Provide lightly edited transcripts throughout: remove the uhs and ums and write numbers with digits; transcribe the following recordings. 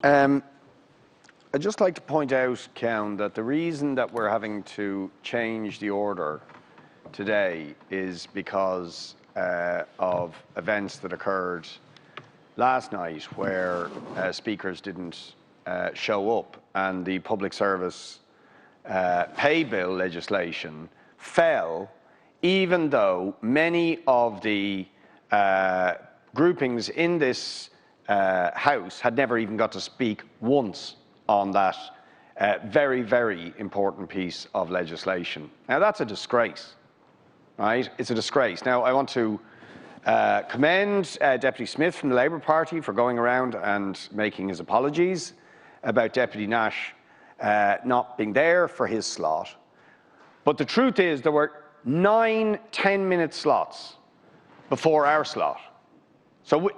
I'd just like to point out, Count, that the reason that we're having to change the order today is because of events that occurred last night where speakers didn't show up, and the public service pay bill legislation fell, even though many of the groupings in this House had never even got to speak once on that very, very important piece of legislation. Now, that's a disgrace, right? It's a disgrace. Now, I want to commend Deputy Smith from the Labour Party for going around and making his apologies about Deputy Nash not being there for his slot. But the truth is there were 9 10-minute slots before our slot. So,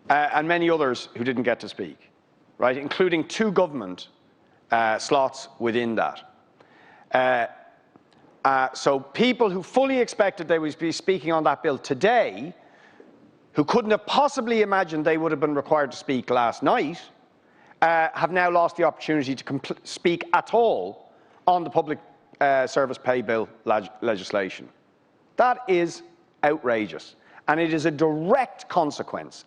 and many others who didn't get to speak, right, including 2 government slots within that. So people who fully expected they would be speaking on that bill today, who couldn't have possibly imagined they would have been required to speak last night, have now lost the opportunity to speak at all on the public service pay bill legislation. That is outrageous. And it is a direct consequence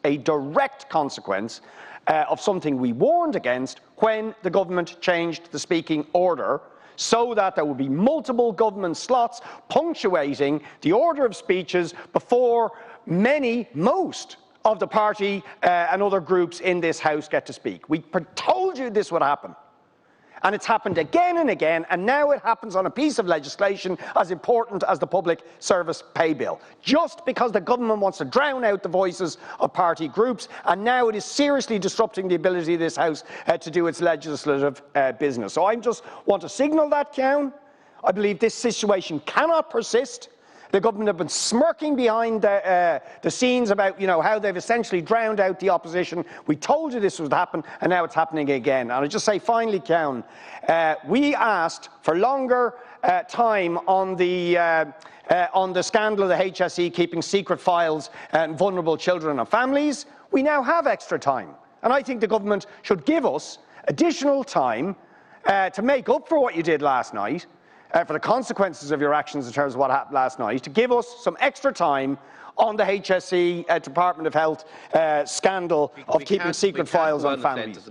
of something we warned against when the government changed the speaking order, so that there would be multiple government slots punctuating the order of speeches before most of the party and other groups in this House get to speak. We told you this would happen. And it's happened again and again, and now it happens on a piece of legislation as important as the public service pay bill, just because the government wants to drown out the voices of party groups, and now it is seriously disrupting the ability of this House to do its legislative business. So I just want to signal that, Count. I believe this situation cannot persist. The government have been smirking behind the scenes about, how they've essentially drowned out the opposition. We told you this would happen, and now it's happening again. And I just say, finally, Count, we asked for longer time on the scandal of the HSE keeping secret files and vulnerable children and families. We now have extra time, and I think the government should give us additional time to make up for what you did last night. For the consequences of your actions in terms of what happened last night, to give us some extra time on the HSE Department of Health scandal of keeping secret files on families.